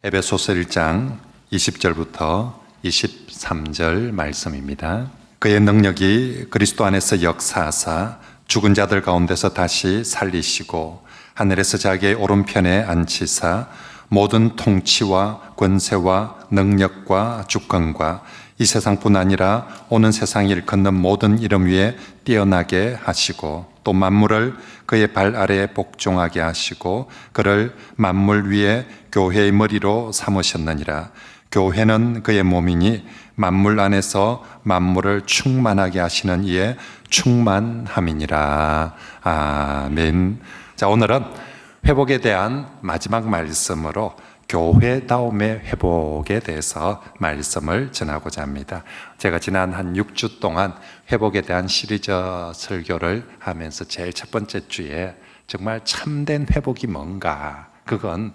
에베소서 1장 20절부터 23절 말씀입니다. 그의 능력이 그리스도 안에서 역사하사 죽은 자들 가운데서 다시 살리시고 하늘에서 자기의 오른편에 앉히사 모든 통치와 권세와 능력과 주권과 이 세상뿐 아니라 오는 세상 일컫는 모든 이름 위에 뛰어나게 하시고 또 만물을 그의 발 아래에 복종하게 하시고 그를 만물 위에 교회의 머리로 삼으셨느니라. 교회는 그의 몸이니 만물 안에서 만물을 충만하게 하시는 이의 충만함이니라. 아멘. 자, 오늘은 회복에 대한 마지막 말씀으로 교회다움의 회복에 대해서 말씀을 전하고자 합니다. 제가 지난 한 6주 동안 회복에 대한 시리즈 설교를 하면서 제일 첫 번째 주에 정말 참된 회복이 뭔가, 그건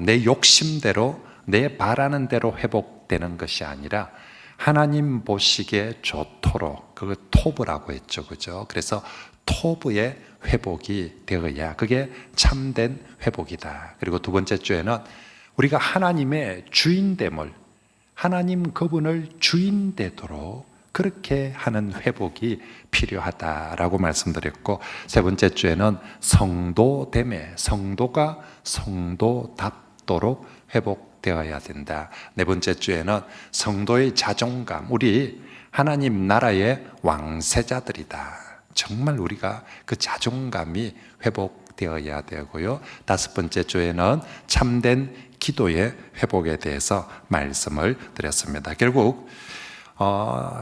내 욕심대로 내 바라는 대로 회복되는 것이 아니라 하나님 보시기에 좋도록, 그걸 토브라고 했죠, 그죠? 그래서 토브의 회복이 되어야 그게 참된 회복이다. 그리고 두 번째 주에는 우리가 하나님의 주인됨을, 하나님 그분을 주인 되도록 그렇게 하는 회복이 필요하다라고 말씀드렸고, 세 번째 주에는 성도됨에, 성도가 성도답도록 회복되어야 된다. 네 번째 주에는 성도의 자존감, 우리 하나님 나라의 왕세자들이다. 정말 우리가 그 자존감이 회복되어야 되고요. 다섯 번째 주에는 참된 기도의 회복에 대해서 말씀을 드렸습니다. 결국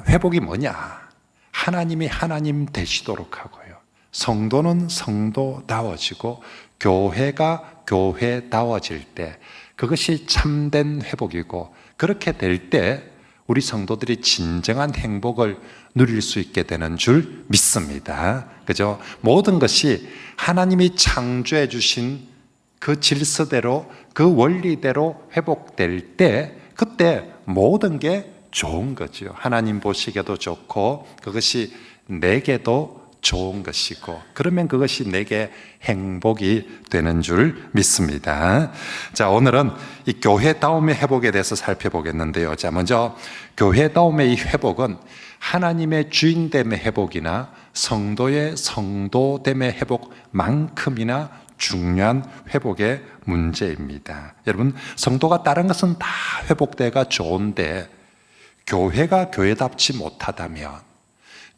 회복이 뭐냐? 하나님이 하나님 되시도록 하고요. 성도는 성도다워지고 교회가 교회다워질 때 그것이 참된 회복이고, 그렇게 될 때 우리 성도들이 진정한 행복을 누릴 수 있게 되는 줄 믿습니다. 그죠? 모든 것이 하나님이 창조해 주신 그 질서대로, 그 원리대로 회복될 때, 그때 모든 게 좋은 거죠. 하나님 보시기에도 좋고 그것이 내게도 좋은 것이고, 그러면 그것이 내게 행복이 되는 줄 믿습니다. 자, 오늘은 이 교회다움의 회복에 대해서 살펴보겠는데요. 자, 먼저 교회다움의 이 회복은 하나님의 주인됨의 회복이나 성도의 성도됨의 회복만큼이나 중요한 회복의 문제입니다. 여러분, 성도가 다른 것은 다 회복되가 좋은데 교회가 교회답지 못하다면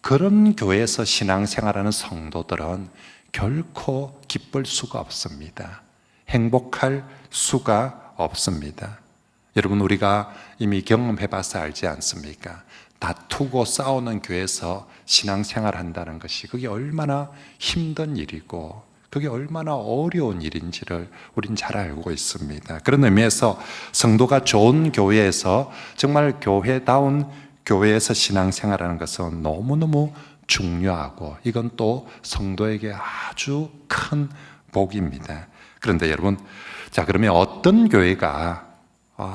그런 교회에서 신앙생활하는 성도들은 결코 기쁠 수가 없습니다. 행복할 수가 없습니다. 여러분, 우리가 이미 경험해봐서 알지 않습니까? 다투고 싸우는 교회에서 신앙생활 한다는 것이 그게 얼마나 힘든 일이고 그게 얼마나 어려운 일인지를 우린 잘 알고 있습니다. 그런 의미에서 성도가 좋은 교회에서 정말 교회다운 교회에서 신앙생활하는 것은 너무너무 중요하고, 이건 또 성도에게 아주 큰 복입니다. 그런데 여러분, 자, 그러면 어떤 교회가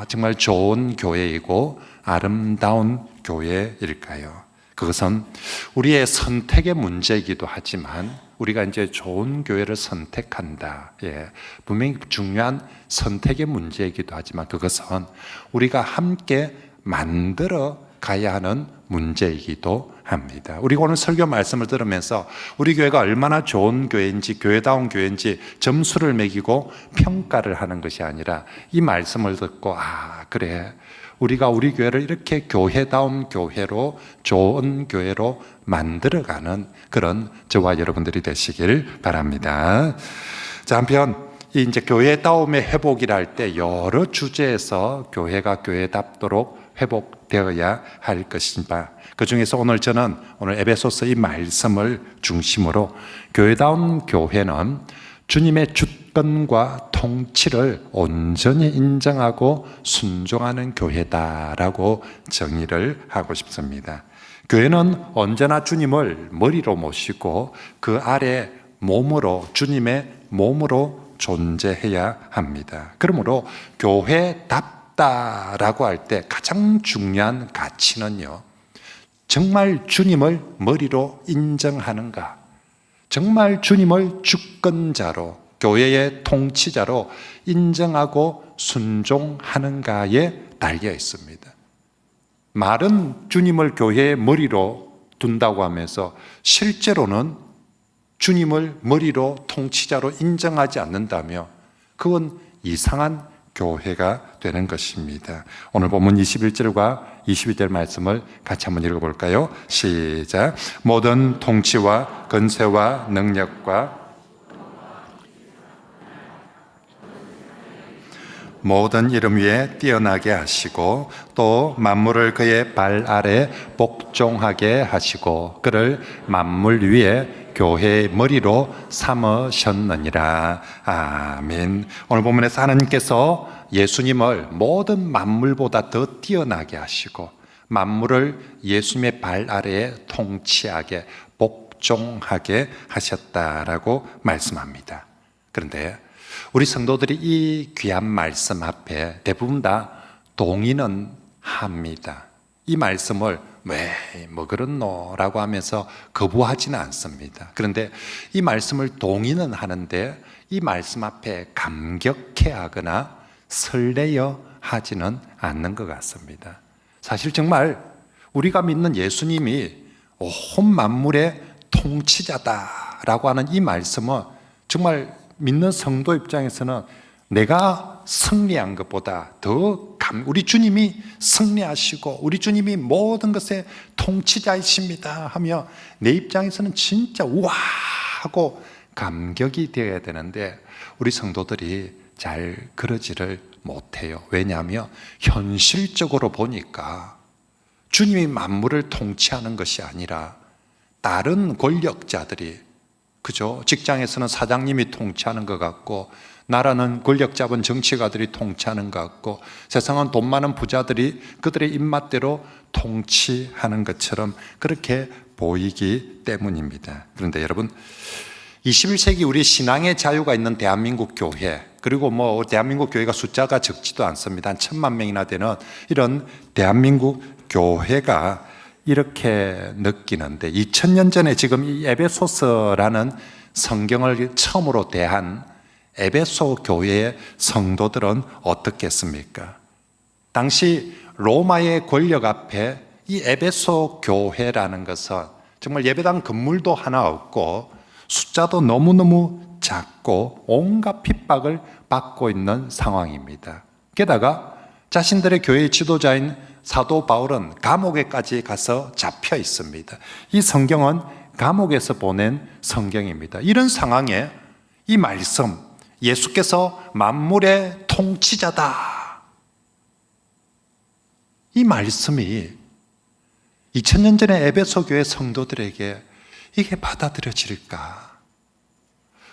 정말 좋은 교회이고 아름다운 교회일까요? 그것은 우리의 선택의 문제이기도 하지만 우리가 이제 좋은 교회를 선택한다. 분명히 중요한 선택의 문제이기도 하지만 그것은 우리가 함께 만들어 가야 하는 문제이기도 합니다. 우리가 오늘 설교 말씀을 들으면서 우리 교회가 얼마나 좋은 교회인지, 교회다운 교회인지 점수를 매기고 평가를 하는 것이 아니라 이 말씀을 듣고 그래, 우리가 우리 교회를 이렇게 교회다운 교회로, 좋은 교회로 만들어가는 그런 저와 여러분들이 되시길 바랍니다. 자, 한편 이제 교회다움의 회복이라 할 때 여러 주제에서 교회가 교회답도록 회복되어야 할 것인가, 그 중에서 저는 오늘 에베소서 이 말씀을 중심으로 교회다운 교회는 주님의 주권과 통치를 온전히 인정하고 순종하는 교회다라고 정의를 하고 싶습니다. 교회는 언제나 주님을 머리로 모시고 그 아래 몸으로, 주님의 몸으로 존재해야 합니다. 그러므로 교회답다라고 할 때 가장 중요한 가치는요, 정말 주님을 머리로 인정하는가, 정말 주님을 주권자로, 교회의 통치자로 인정하고 순종하는가에 달려 있습니다. 말은 주님을 교회의 머리로 둔다고 하면서 실제로는 주님을 머리로 통치자로 인정하지 않는다며 그건 이상한 교회가 되는 것입니다. 오늘 본문 21절과 22절 말씀을 같이 한번 읽어볼까요? 시작. 모든 통치와 권세와 능력과 모든 이름 위에 뛰어나게 하시고 또 만물을 그의 발 아래 복종하게 하시고 그를 만물 위에 교회의 머리로 삼으셨느니라. 아멘. 오늘 본문에서 하나님께서 예수님을 모든 만물보다 더 뛰어나게 하시고 만물을 예수님의 발 아래에 통치하게 복종하게 하셨다라고 말씀합니다. 그런데 우리 성도들이 이 귀한 말씀 앞에 대부분 다 동의는 합니다. 이 말씀을 왜 뭐 그렇노? 라고 하면서 거부하지는 않습니다. 그런데 이 말씀을 동의는 하는데 이 말씀 앞에 감격해하거나 설레어 하지는 않는 것 같습니다. 사실 정말 우리가 믿는 예수님이 온 만물의 통치자다라고 하는 이 말씀은 정말 믿는 성도 입장에서는 내가 승리한 것보다 더 우리 주님이 승리하시고 우리 주님이 모든 것의 통치자이십니다 하며 내 입장에서는 진짜 우와 하고 감격이 되어야 되는데 우리 성도들이 잘 그러지를 못해요. 왜냐하면 현실적으로 보니까 주님이 만물을 통치하는 것이 아니라 다른 권력자들이, 그죠? 직장에서는 사장님이 통치하는 것 같고 나라는 권력 잡은 정치가들이 통치하는 것 같고 세상은 돈 많은 부자들이 그들의 입맛대로 통치하는 것처럼 그렇게 보이기 때문입니다. 그런데 여러분 21세기 우리 신앙의 자유가 있는 대한민국 교회, 그리고 뭐 대한민국 교회가 숫자가 적지도 않습니다. 한 1,000만 명이나 되는 이런 대한민국 교회가 이렇게 느끼는데 2000년 전에 지금 이 에베소서라는 성경을 처음으로 대한 에베소 교회의 성도들은 어떻겠습니까? 당시 로마의 권력 앞에 이 에베소 교회라는 것은 정말 예배당 건물도 하나 없고 숫자도 너무너무 작고 온갖 핍박을 받고 있는 상황입니다. 게다가 자신들의 교회의 지도자인 사도 바울은 감옥에까지 가서 잡혀 있습니다. 이 성경은 감옥에서 보낸 성경입니다. 이런 상황에 이 말씀, 예수께서 만물의 통치자다, 이 말씀이 2000년 전에 에베소 교회 성도들에게 이게 받아들여질까?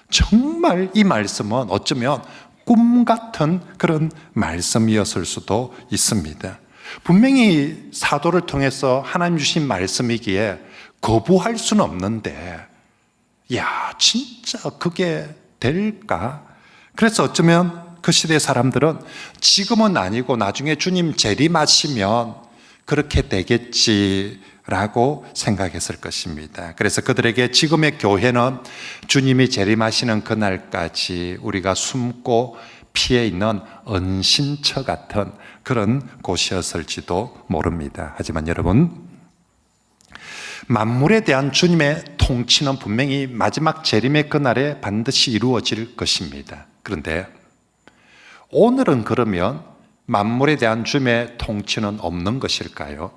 정말 이 말씀은 어쩌면 꿈 같은 그런 말씀이었을 수도 있습니다. 분명히 사도를 통해서 하나님 주신 말씀이기에 거부할 수는 없는데, 야, 진짜 그게 될까? 그래서 어쩌면 그 시대 사람들은 지금은 아니고 나중에 주님 재림하시면 그렇게 되겠지라고 생각했을 것입니다. 그래서 그들에게 지금의 교회는 주님이 재림하시는 그날까지 우리가 숨고 피해 있는 은신처 같은 그런 곳이었을지도 모릅니다. 하지만 여러분, 만물에 대한 주님의 통치는 분명히 마지막 재림의 그날에 반드시 이루어질 것입니다. 그런데 오늘은 그러면 만물에 대한 주님의 통치는 없는 것일까요?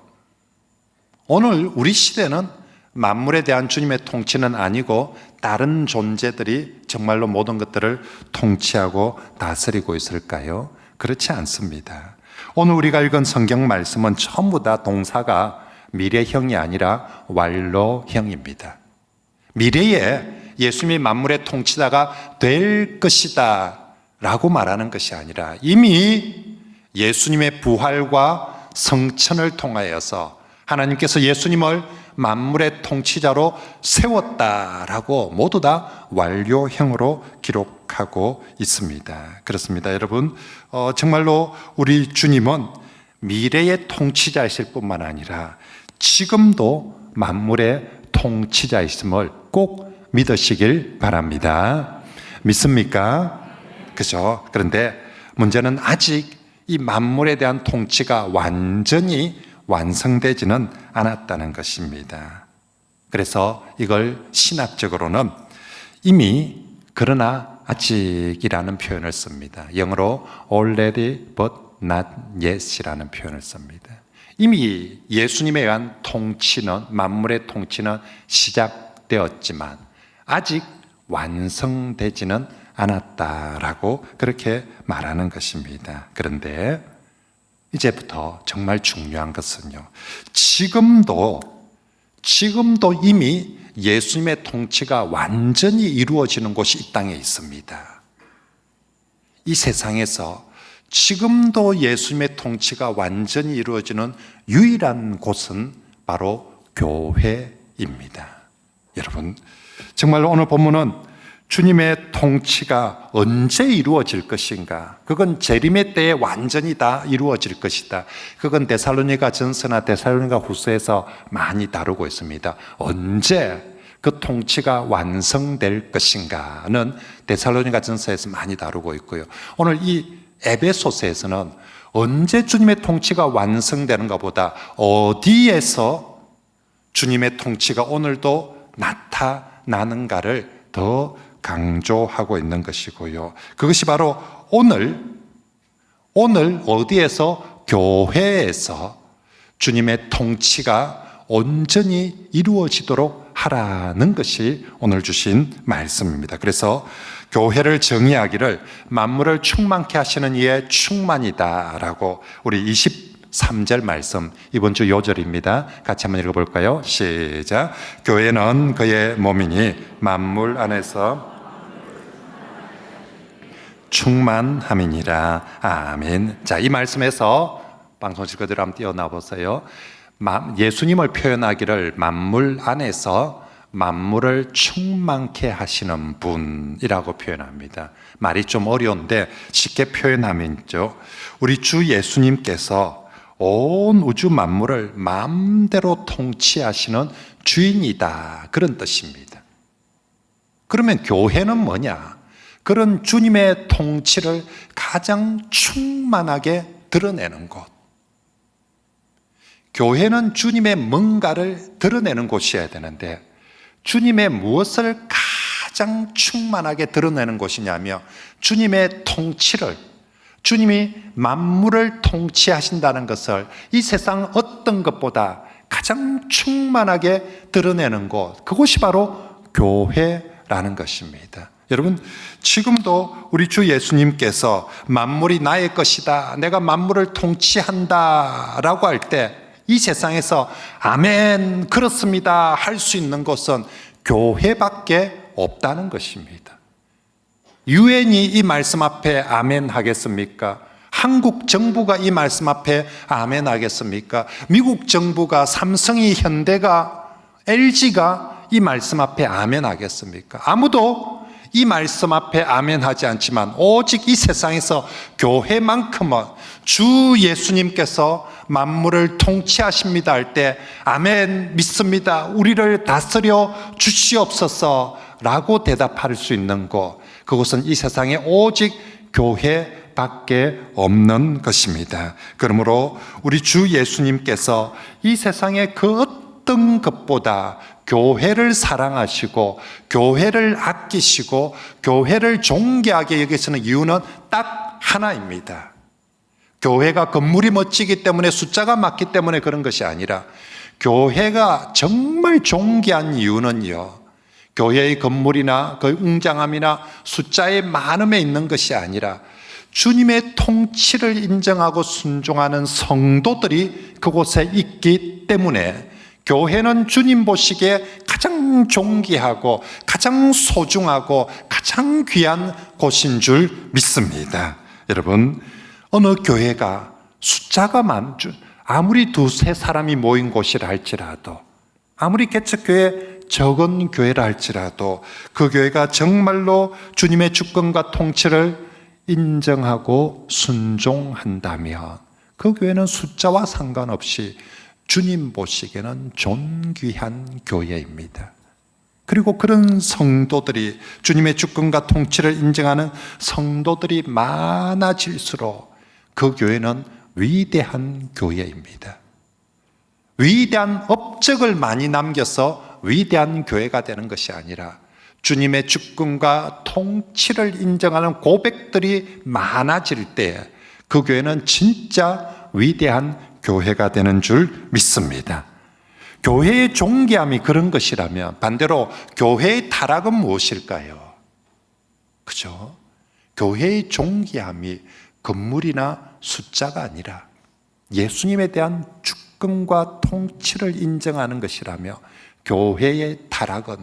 오늘 우리 시대는 만물에 대한 주님의 통치는 아니고 다른 존재들이 정말로 모든 것들을 통치하고 다스리고 있을까요? 그렇지 않습니다. 오늘 우리가 읽은 성경 말씀은 전부 다 동사가 미래형이 아니라 완료형입니다. 미래에 예수님이 만물의 통치자가 될 것이다 라고 말하는 것이 아니라 이미 예수님의 부활과 성천을 통하여서 하나님께서 예수님을 만물의 통치자로 세웠다라고 모두 다 완료형으로 기록하고 있습니다. 그렇습니다. 여러분, 정말로 우리 주님은 미래의 통치자이실 뿐만 아니라 지금도 만물의 통치자이심을 꼭 믿으시길 바랍니다. 믿습니까? 그죠? 그런데 문제는 아직 이 만물에 대한 통치가 완전히 완성되지는 않았다는 것입니다. 그래서 이걸 신학적으로는 이미 그러나 아직이라는 표현을 씁니다. 영어로 already but not yet이라는 표현을 씁니다. 이미 예수님에 의한 통치는, 만물의 통치는 시작되었지만 아직 완성되지는 않았다라고 그렇게 말하는 것입니다. 그런데 이제부터 정말 중요한 것은요, 지금도 이미 예수님의 통치가 완전히 이루어지는 곳이 이 땅에 있습니다. 이 세상에서 지금도 예수님의 통치가 완전히 이루어지는 유일한 곳은 바로 교회입니다. 여러분, 정말로 오늘 본문은 주님의 통치가 언제 이루어질 것인가? 그건 재림의 때에 완전히 다 이루어질 것이다. 그건 데살로니가 전서나 데살로니가 후서에서 많이 다루고 있습니다. 언제 그 통치가 완성될 것인가는 데살로니가 전서에서 많이 다루고 있고요. 오늘 이 에베소서에서는 언제 주님의 통치가 완성되는가 보다 어디에서 주님의 통치가 오늘도 나타나는가를 더 강조하고 있는 것이고요. 그것이 바로 오늘 어디에서? 교회에서 주님의 통치가 온전히 이루어지도록 하라는 것이 오늘 주신 말씀입니다. 그래서 교회를 정의하기를 만물을 충만케 하시는 이의 충만이다라고 우리 23절 말씀, 이번 주 요절입니다. 같이 한번 읽어볼까요? 시작. 교회는 그의 몸이니 만물 안에서 충만함이니라. 아멘. 자, 이 말씀에서 방송실 그대로 한번 띄어나 보세요. 예수님을 표현하기를 만물 안에서 만물을 충만케 하시는 분이라고 표현합니다. 말이 좀 어려운데 쉽게 표현하면요, 우리 주 예수님께서 온 우주 만물을 마음대로 통치하시는 주인이다, 그런 뜻입니다. 그러면 교회는 뭐냐? 그런 주님의 통치를 가장 충만하게 드러내는 곳. 교회는 주님의 뭔가를 드러내는 곳이어야 되는데 주님의 무엇을 가장 충만하게 드러내는 곳이냐며 주님의 통치를, 주님이 만물을 통치하신다는 것을 이 세상 어떤 것보다 가장 충만하게 드러내는 곳, 그곳이 바로 교회라는 것입니다. 여러분, 지금도 우리 주 예수님께서 만물이 나의 것이다, 내가 만물을 통치한다 라고 할 때 이 세상에서 아멘 그렇습니다 할 수 있는 곳은 교회밖에 없다는 것입니다. 유엔이 이 말씀 앞에 아멘 하겠습니까? 한국 정부가 이 말씀 앞에 아멘 하겠습니까? 미국 정부가, 삼성이, 현대가, LG가 이 말씀 앞에 아멘 하겠습니까? 아무도 이 말씀 앞에 아멘 하지 않지만 오직 이 세상에서 교회만큼은 주 예수님께서 만물을 통치하십니다 할 때 아멘 믿습니다, 우리를 다스려 주시옵소서 라고 대답할 수 있는 곳, 그곳은 이 세상에 오직 교회밖에 없는 것입니다. 그러므로 우리 주 예수님께서 이 세상의 그 어떤 것보다 교회를 사랑하시고 교회를 아끼시고 교회를 존귀하게 여기시는 이유는 딱 하나입니다. 교회가 건물이 멋지기 때문에, 숫자가 많기 때문에 그런 것이 아니라 교회가 정말 존귀한 이유는요, 교회의 건물이나 그 웅장함이나 숫자의 많음에 있는 것이 아니라 주님의 통치를 인정하고 순종하는 성도들이 그곳에 있기 때문에 교회는 주님 보시기에 가장 존귀하고 가장 소중하고 가장 귀한 곳인 줄 믿습니다. 여러분, 어느 교회가 숫자가 아무리 두세 사람이 모인 곳이라 할지라도, 아무리 개척교회 적은 교회라 할지라도 그 교회가 정말로 주님의 주권과 통치를 인정하고 순종한다면 그 교회는 숫자와 상관없이 주님 보시기에는 존귀한 교회입니다. 그리고 그런 성도들이, 주님의 주권과 통치를 인정하는 성도들이 많아질수록 그 교회는 위대한 교회입니다. 위대한 업적을 많이 남겨서 위대한 교회가 되는 것이 아니라 주님의 주권과 통치를 인정하는 고백들이 많아질 때 그 교회는 진짜 위대한 교회가 되는 줄 믿습니다. 교회의 존귀함이 그런 것이라면 반대로 교회의 타락은 무엇일까요? 그죠? 교회의 존귀함이 건물이나 숫자가 아니라 예수님에 대한 주권과 통치를 인정하는 것이라며 교회의 타락은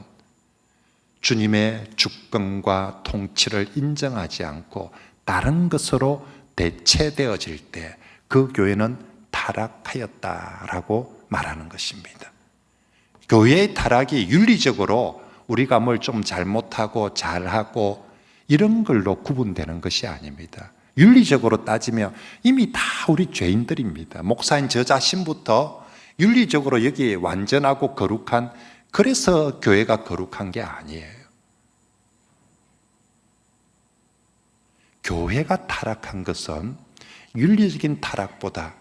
주님의 주권과 통치를 인정하지 않고 다른 것으로 대체되어질 때 그 교회는 타락하였다라고 말하는 것입니다. 교회의 타락이 윤리적으로 우리가 뭘 좀 잘못하고 잘하고 이런 걸로 구분되는 것이 아닙니다. 윤리적으로 따지면 이미 다 우리 죄인들입니다. 목사인 저 자신부터 윤리적으로 여기 완전하고 거룩한, 그래서 교회가 거룩한 게 아니에요. 교회가 타락한 것은 윤리적인 타락보다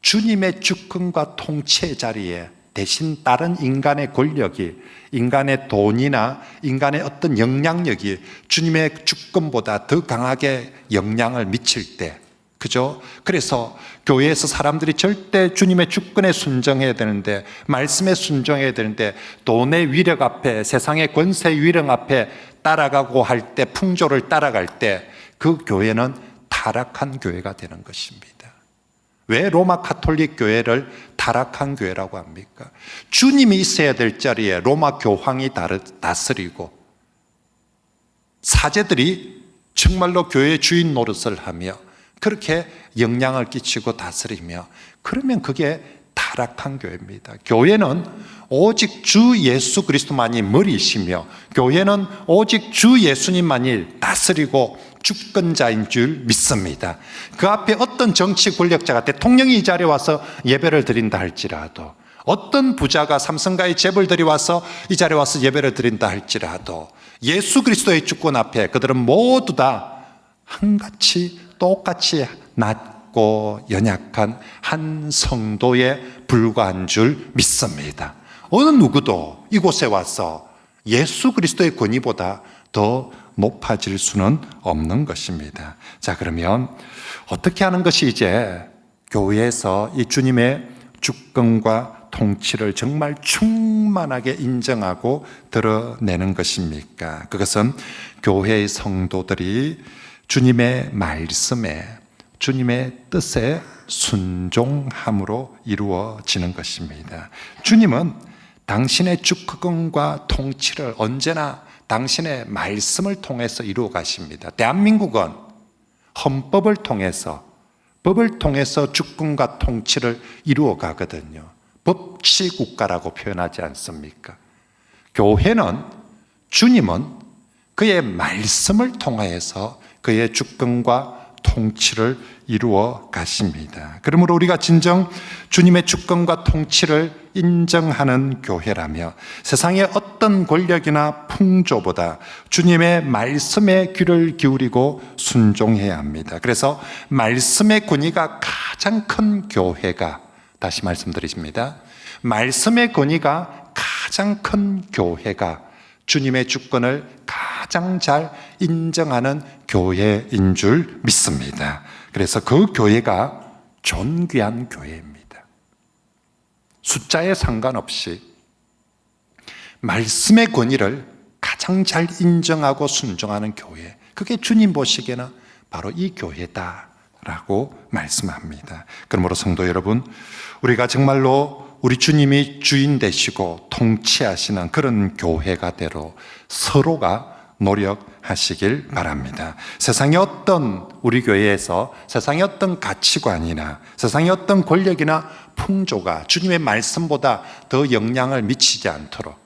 주님의 주권과 통치의 자리에 대신 다른 인간의 권력이, 인간의 돈이나 인간의 어떤 영향력이 주님의 주권보다 더 강하게 영향을 미칠 때, 그죠? 그래서 교회에서 사람들이 절대 주님의 주권에 순종해야 되는데, 말씀에 순종해야 되는데, 돈의 위력 앞에, 세상의 권세의 위력 앞에 따라가고 할 때, 풍조를 따라갈 때 그 교회는 타락한 교회가 되는 것입니다. 왜 로마 가톨릭 교회를 타락한 교회라고 합니까? 주님이 있어야 될 자리에 로마 교황이 다스리고 사제들이 정말로 교회의 주인 노릇을 하며 그렇게 영향을 끼치고 다스리며, 그러면 그게 타락한 교회입니다. 교회는 오직 주 예수 그리스도만이 머리이시며 교회는 오직 주 예수님만이 다스리고 주권자인 줄 믿습니다. 그 앞에 어떤 정치 권력자가, 대통령이 이 자리에 와서 예배를 드린다 할지라도, 어떤 부자가 삼성가의 재벌들이 와서 이 자리에 와서 예배를 드린다 할지라도 예수 그리스도의 주권 앞에 그들은 모두 다 한같이 똑같이 낮고 연약한 한 성도에 불과한 줄 믿습니다. 어느 누구도 이곳에 와서 예수 그리스도의 권위보다 더 높아질 수는 없는 것입니다. 자, 그러면 어떻게 하는 것이 이제 교회에서 이 주님의 주권과 통치를 정말 충만하게 인정하고 드러내는 것입니까? 그것은 교회의 성도들이 주님의 말씀에, 주님의 뜻에 순종함으로 이루어지는 것입니다. 주님은 당신의 주권과 통치를 언제나 당신의 말씀을 통해서 이루어 가십니다. 대한민국은 헌법을 통해서, 법을 통해서 주권과 통치를 이루어 가거든요. 법치 국가라고 표현하지 않습니까? 교회는, 주님은 그의 말씀을 통해서 그의 주권과 통치를 이루어 가십니다. 그러므로 우리가 진정 주님의 주권과 통치를 인정하는 교회라며 세상의 어떤 권력이나 풍조보다 주님의 말씀에 귀를 기울이고 순종해야 합니다. 그래서 말씀의 권위가 가장 큰 교회가, 다시 말씀드리십니다. 말씀의 권위가 가장 큰 교회가 주님의 주권을 가장 잘 인정하는 교회인 줄 믿습니다. 그래서 그 교회가 존귀한 교회입니다. 숫자에 상관없이 말씀의 권위를 가장 잘 인정하고 순종하는 교회, 그게 주님 보시기에는 바로 이 교회다라고 말씀합니다. 그러므로 성도 여러분, 우리가 정말로 우리 주님이 주인 되시고 통치하시는 그런 교회가 되로 서로가 노력하시길 바랍니다. 세상의 어떤, 우리 교회에서 세상의 어떤 가치관이나 세상의 어떤 권력이나 풍조가 주님의 말씀보다 더 영향을 미치지 않도록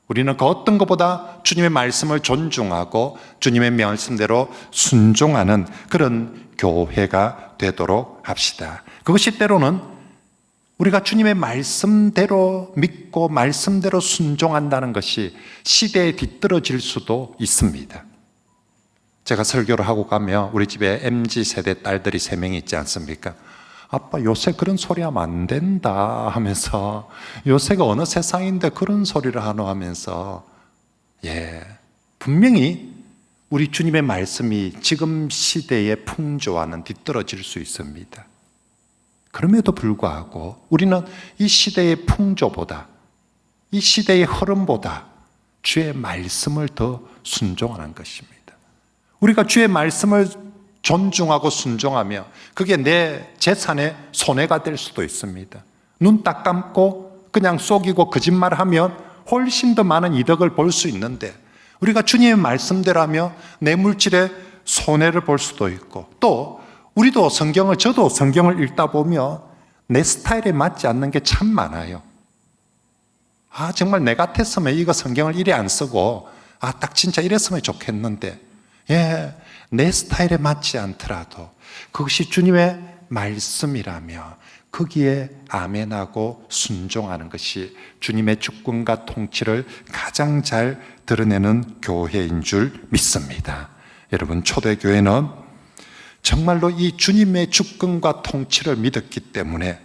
우리는 그 어떤 것보다 주님의 말씀을 존중하고 주님의 말씀대로 순종하는 그런 교회가 되도록 합시다. 그것이 때로는 우리가 주님의 말씀대로 믿고 말씀대로 순종한다는 것이 시대에 뒤떨어질 수도 있습니다. 제가 설교를 하고 가면 우리 집에 MZ세대 딸들이 3명이 있지 않습니까? 아빠 요새 그런 소리 하면 안 된다 하면서, 요새가 어느 세상인데 그런 소리를 하노 하면서, 분명히 우리 주님의 말씀이 지금 시대의 풍조와는 뒤떨어질 수 있습니다. 그럼에도 불구하고 우리는 이 시대의 풍조보다, 이 시대의 흐름보다 주의 말씀을 더 순종하는 것입니다. 우리가 주의 말씀을 존중하고 순종하며 그게 내 재산의 손해가 될 수도 있습니다. 눈 딱 감고 그냥 속이고 거짓말하면 훨씬 더 많은 이득을 볼 수 있는데, 우리가 주님의 말씀대로 하며 내 물질에 손해를 볼 수도 있고, 또 우리도 저도 성경을 읽다 보면 내 스타일에 맞지 않는 게 참 많아요. 정말 내 같았으면 이거 성경을 이래 안 쓰고 딱 진짜 이랬으면 좋겠는데, 내 스타일에 맞지 않더라도 그것이 주님의 말씀이라며 거기에 아멘하고 순종하는 것이 주님의 주권과 통치를 가장 잘 드러내는 교회인 줄 믿습니다. 여러분, 초대교회는 정말로 이 주님의 주권과 통치를 믿었기 때문에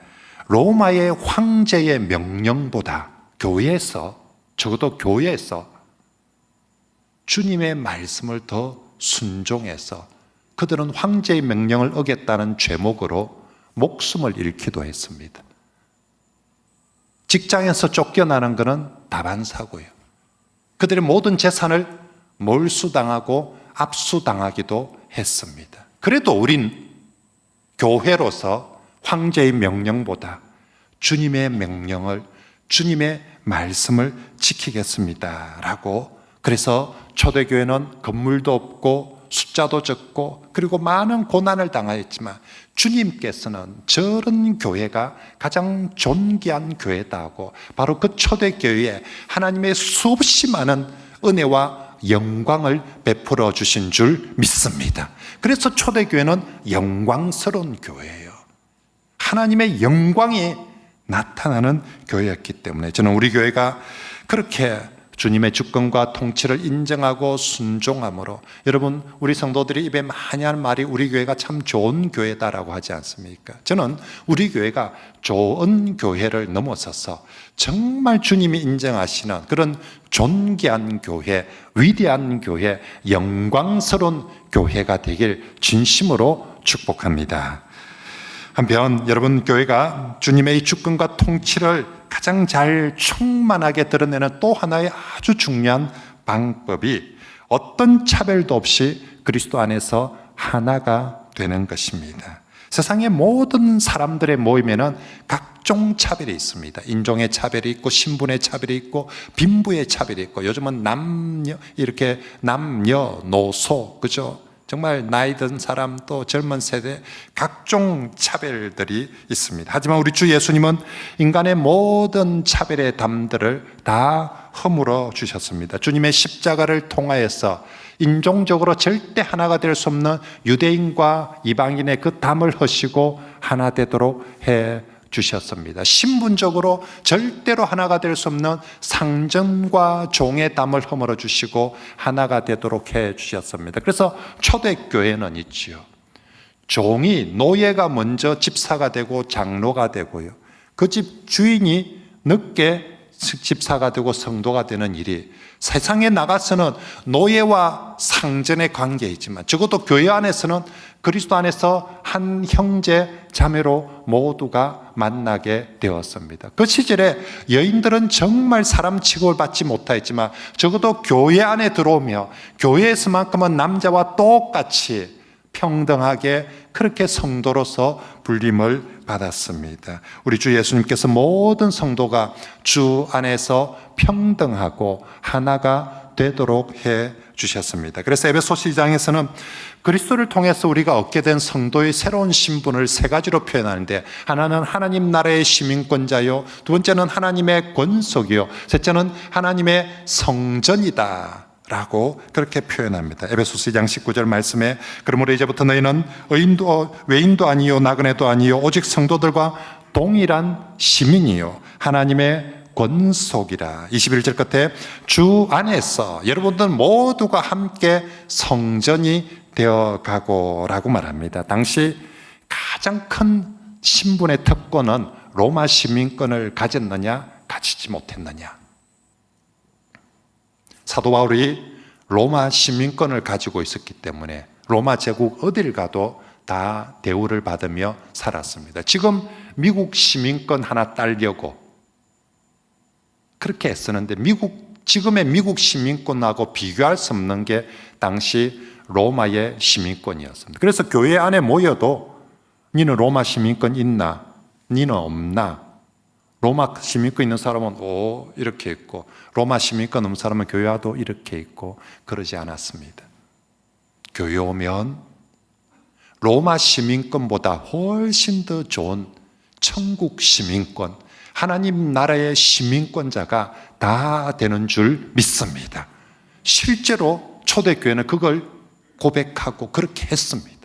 로마의 황제의 명령보다 적어도 교회에서 주님의 말씀을 더 순종해서 그들은 황제의 명령을 어겼다는 죄목으로 목숨을 잃기도 했습니다. 직장에서 쫓겨나는 것은 다반사고요. 그들의 모든 재산을 몰수당하고 압수당하기도 했습니다. 그래도 우린 교회로서 황제의 명령보다 주님의 명령을, 주님의 말씀을 지키겠습니다 라고, 그래서 초대교회는 건물도 없고 숫자도 적고 그리고 많은 고난을 당하였지만 주님께서는 저런 교회가 가장 존귀한 교회다 하고, 바로 그 초대교회에 하나님의 수없이 많은 은혜와 영광을 베풀어 주신 줄 믿습니다. 그래서 초대교회는 영광스러운 교회예요. 하나님의 영광이 나타나는 교회였기 때문에 저는 우리 교회가 그렇게 주님의 주권과 통치를 인정하고 순종함으로, 여러분, 우리 성도들이 입에 많이 하는 말이 우리 교회가 참 좋은 교회다라고 하지 않습니까? 저는 우리 교회가 좋은 교회를 넘어서서 정말 주님이 인정하시는 그런 존귀한 교회, 위대한 교회, 영광스러운 교회가 되길 진심으로 축복합니다. 한편 여러분, 교회가 주님의 주권과 통치를 가장 잘 충만하게 드러내는 또 하나의 아주 중요한 방법이 어떤 차별도 없이 그리스도 안에서 하나가 되는 것입니다. 세상의 모든 사람들의 모임에는 각종 차별이 있습니다. 인종의 차별이 있고, 신분의 차별이 있고, 빈부의 차별이 있고, 요즘은 남녀노소, 그죠? 정말 나이 든 사람, 또 젊은 세대, 각종 차별들이 있습니다. 하지만 우리 주 예수님은 인간의 모든 차별의 담들을 다 허물어 주셨습니다. 주님의 십자가를 통하여서 인종적으로 절대 하나가 될 수 없는 유대인과 이방인의 그 담을 허시고 하나 되도록 해 주셨습니다. 신분적으로 절대로 하나가 될 수 없는 상전과 종의 담을 허물어 주시고 하나가 되도록 해 주셨습니다. 그래서 초대교회는 있지요. 종이, 노예가 먼저 집사가 되고 장로가 되고요, 그 집 주인이 늦게 집사가 되고 성도가 되는 일이, 세상에 나가서는 노예와 상전의 관계이지만 적어도 교회 안에서는 그리스도 안에서 한 형제 자매로 모두가 만나게 되었습니다. 그 시절에 여인들은 정말 사람 취급을 받지 못하였지만 적어도 교회 안에 들어오며 교회에서만큼은 남자와 똑같이 평등하게 그렇게 성도로서 불림을 받았습니다. 우리 주 예수님께서 모든 성도가 주 안에서 평등하고 하나가 되도록 해 주셨습니다. 그래서 에베소서 2장에서는 그리스도를 통해서 우리가 얻게 된 성도의 새로운 신분을 3가지로 표현하는데, 하나는 하나님 나라의 시민권자요, 두 번째는 하나님의 권속이요, 셋째는 하나님의 성전이다 라고 그렇게 표현합니다. 에베소서 2장 19절 말씀에, 그러므로 이제부터 너희는 외인도 아니요 나그네도 아니요 오직 성도들과 동일한 시민이요 하나님의 권속이라. 21절 끝에 주 안에서 여러분들 모두가 함께 성전이 되어가고 라고 말합니다. 당시 가장 큰 신분의 특권은 로마 시민권을 가졌느냐 가지지 못했느냐. 사도 바울이 로마 시민권을 가지고 있었기 때문에 로마 제국 어딜 가도 다 대우를 받으며 살았습니다. 지금 미국 시민권 하나 따려고 그렇게 애쓰는데 지금의 미국 시민권하고 비교할 수 없는 게 당시 로마의 시민권이었습니다. 그래서 교회 안에 모여도 니는 로마 시민권 있나? 니는 없나? 로마 시민권 있는 사람은 이렇게 있고 로마 시민권 없는 사람은 교회 와도 이렇게 있고 그러지 않았습니다. 교회 오면 로마 시민권보다 훨씬 더 좋은 천국 시민권, 하나님 나라의 시민권자가 다 되는 줄 믿습니다. 실제로 초대교회는 그걸 고백하고 그렇게 했습니다.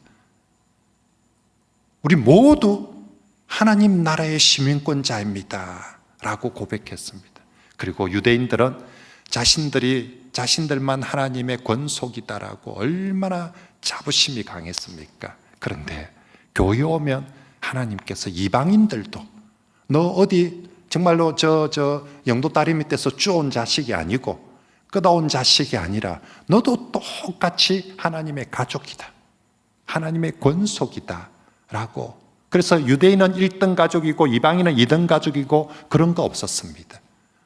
우리 모두 하나님 나라의 시민권자입니다 라고 고백했습니다. 그리고 유대인들은 자신들만 하나님의 권속이다라고 얼마나 자부심이 강했습니까? 그런데 교회 오면 하나님께서 이방인들도 너 어디 정말로 저 영도 다리 밑에서 쭈온 자식이 아니고 끄다온 자식이 아니라 너도 똑같이 하나님의 가족이다. 하나님의 권속이다 라고. 그래서 유대인은 1등 가족이고 이방인은 2등 가족이고 그런 거 없었습니다.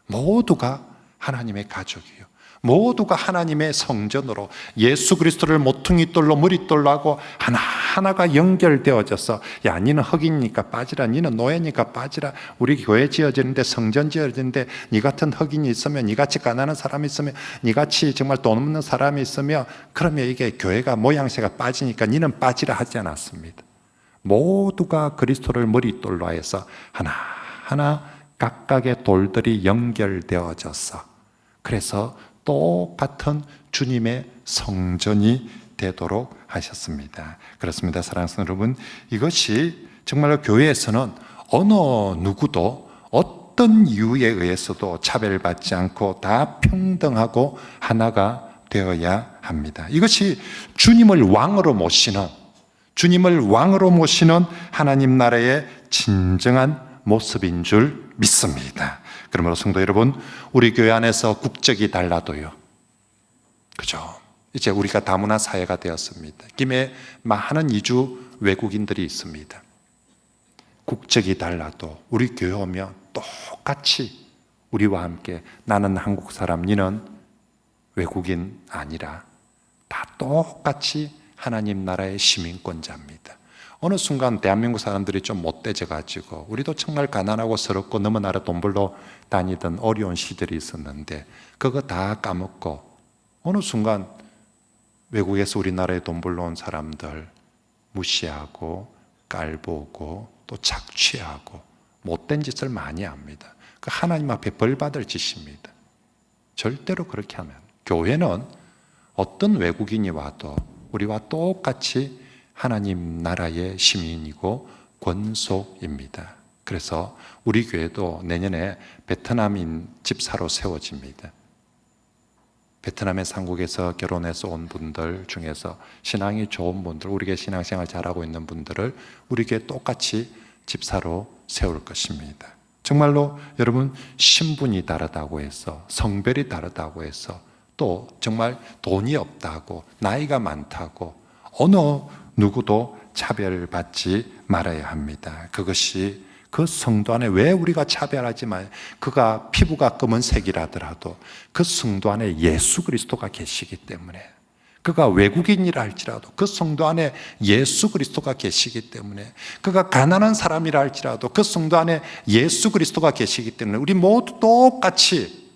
모두가 하나님의 가족이에요. 모두가 하나님의 성전으로 예수 그리스도를 모퉁이돌로 머릿돌로 하고 하나하나가 연결되어져서 야 니는 흑인이니까 빠지라, 니는 노예니까 빠지라, 우리 교회 지어지는데 성전 지어지는데 니 같은 흑인이 있으면, 니 같이 가난한 사람이 있으면, 니 같이 정말 돈 없는 사람이 있으면 그러면 이게 교회가 모양새가 빠지니까 니는 빠지라 하지 않았습니다. 모두가 그리스도를 머릿돌로 해서 하나하나 각각의 돌들이 연결되어져서 그래서 똑같은 주님의 성전이 되도록 하셨습니다. 그렇습니다. 사랑하는 여러분, 이것이 정말로 교회에서는 어느 누구도 어떤 이유에 의해서도 차별받지 않고 다 평등하고 하나가 되어야 합니다. 이것이 주님을 왕으로 모시는 하나님 나라의 진정한 모습인 줄 믿습니다. 그러므로 성도 여러분, 우리 교회 안에서 국적이 달라도요, 그죠? 이제 우리가 다문화 사회가 되었습니다. 김에 많은 이주 외국인들이 있습니다. 국적이 달라도 우리 교회 오면 똑같이 우리와 함께 나는 한국 사람, 니는 외국인 아니라 다 똑같이 하나님 나라의 시민권자입니다. 어느 순간 대한민국 사람들이 좀 못되져 가지고 우리도 정말 가난하고 서럽고 너무나라 돈 벌러 다니던 어려운 시절이 있었는데 그거 다 까먹고 어느 순간 외국에서 우리나라에 돈 벌러 온 사람들 무시하고 깔보고 또 착취하고 못된 짓을 많이 합니다. 그 하나님 앞에 벌 받을 짓입니다. 절대로 그렇게 하면 교회는 어떤 외국인이 와도 우리와 똑같이 하나님 나라의 시민이고 권속입니다. 그래서 우리 교회도 내년에 베트남인 집사로 세워집니다. 베트남의 상국에서 결혼해서 온 분들 중에서 신앙이 좋은 분들, 우리 교회 신앙생활 잘하고 있는 분들을 우리 교회 똑같이 집사로 세울 것입니다. 정말로 여러분, 신분이 다르다고 해서, 성별이 다르다고 해서, 또 정말 돈이 없다고, 나이가 많다고 어느 누구도 차별받지 말아야 합니다. 그것이 그 성도 안에 왜 우리가 차별하지만 그가 피부가 검은색이라더라도 그 성도 안에 예수 그리스도가 계시기 때문에, 그가 외국인이라 할지라도 그 성도 안에 예수 그리스도가 계시기 때문에, 그가 가난한 사람이라 할지라도 그 성도 안에 예수 그리스도가 계시기 때문에 우리 모두 똑같이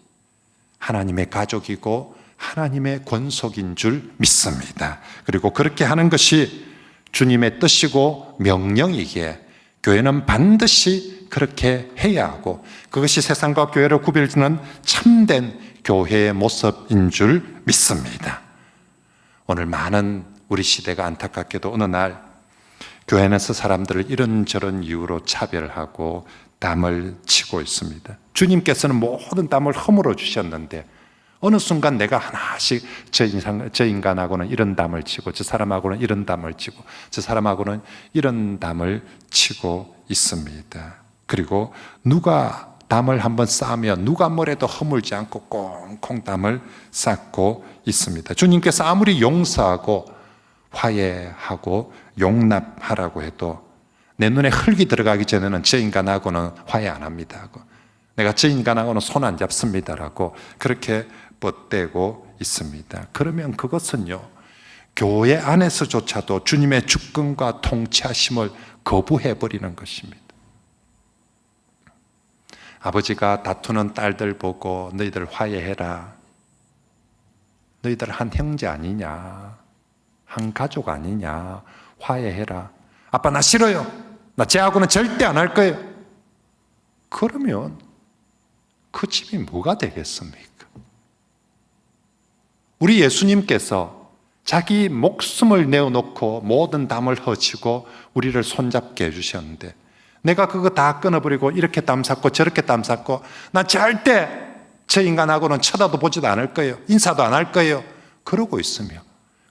하나님의 가족이고 하나님의 권속인 줄 믿습니다. 그리고 그렇게 하는 것이 주님의 뜻이고 명령이기에 교회는 반드시 그렇게 해야 하고, 그것이 세상과 교회를 구별짓는 참된 교회의 모습인 줄 믿습니다. 오늘 많은 우리 시대가 안타깝게도 어느 날 교회 안에서 사람들을 이런저런 이유로 차별하고 담을 치고 있습니다. 주님께서는 모든 담을 허물어 주셨는데 어느 순간 내가 하나씩 저 인간하고는 이런 담을 치고 저 사람하고는 이런 담을 치고 저 사람하고는 이런 담을 치고 있습니다. 그리고 누가 담을 한번 쌓으면 누가 뭐래도 허물지 않고 꽁꽁 담을 쌓고 있습니다. 주님께서 아무리 용서하고 화해하고 용납하라고 해도 내 눈에 흙이 들어가기 전에는 저 인간하고는 화해 안 합니다. 내가 저 인간하고는 손 안 잡습니다라고 그렇게 뻗대고 있습니다. 그러면 그것은요, 교회 안에서조차도 주님의 주권과 통치하심을 거부해버리는 것입니다. 아버지가 다투는 딸들 보고 너희들 화해해라. 너희들 한 형제 아니냐, 한 가족 아니냐, 화해해라. 아빠 나 싫어요. 나 쟤하고는 절대 안 할 거예요. 그러면 그 집이 뭐가 되겠습니까? 우리 예수님께서 자기 목숨을 내어놓고 모든 담을 허치고 우리를 손잡게 해주셨는데 내가 그거 다 끊어버리고 이렇게 담 쌓고 저렇게 담 쌓고 난 절대 저 인간하고는 쳐다도 보지도 않을 거예요. 인사도 안 할 거예요. 그러고 있으며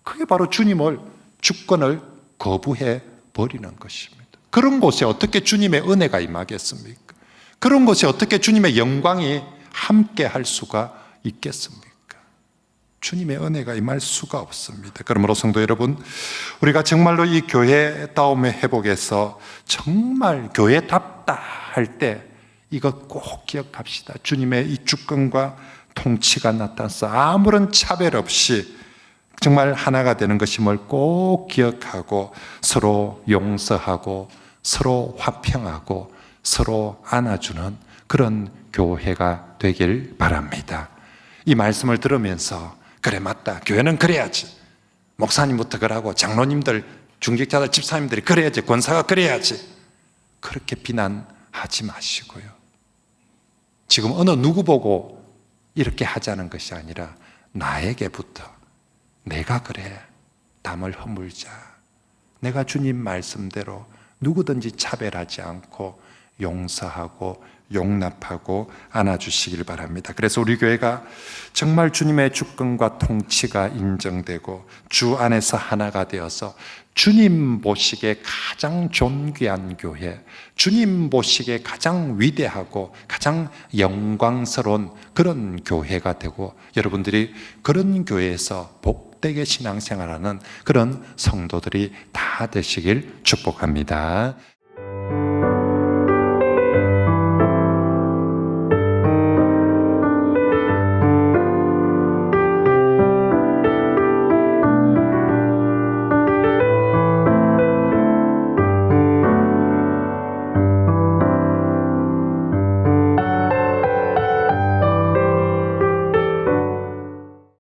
그게 바로 주님을 주권을 거부해 버리는 것입니다. 그런 곳에 어떻게 주님의 은혜가 임하겠습니까? 그런 곳에 어떻게 주님의 영광이 함께 할 수가 있겠습니까? 주님의 은혜가 임할 수가 없습니다. 그러므로 성도 여러분, 우리가 정말로 이 교회다움의 회복에서 정말 교회답다 할 때 이것 꼭 기억합시다. 주님의 이 주권과 통치가 나타나서 아무런 차별 없이 정말 하나가 되는 것임을 꼭 기억하고 서로 용서하고 서로 화평하고 서로 안아주는 그런 교회가 되길 바랍니다. 이 말씀을 들으면서 그래 맞다, 교회는 그래야지, 목사님부터 그러고 장로님들, 중직자들, 집사님들이 그래야지, 권사가 그래야지, 그렇게 비난하지 마시고요. 지금 어느 누구 보고 이렇게 하자는 것이 아니라 나에게부터 내가 그래, 담을 허물자. 내가 주님 말씀대로 누구든지 차별하지 않고 용서하고 용납하고 안아주시길 바랍니다. 그래서 우리 교회가 정말 주님의 주권과 통치가 인정되고 주 안에서 하나가 되어서 주님 보시기에 가장 존귀한 교회, 주님 보시기에 가장 위대하고 가장 영광스러운 그런 교회가 되고 여러분들이 그런 교회에서 복되게 신앙생활하는 그런 성도들이 다 되시길 축복합니다.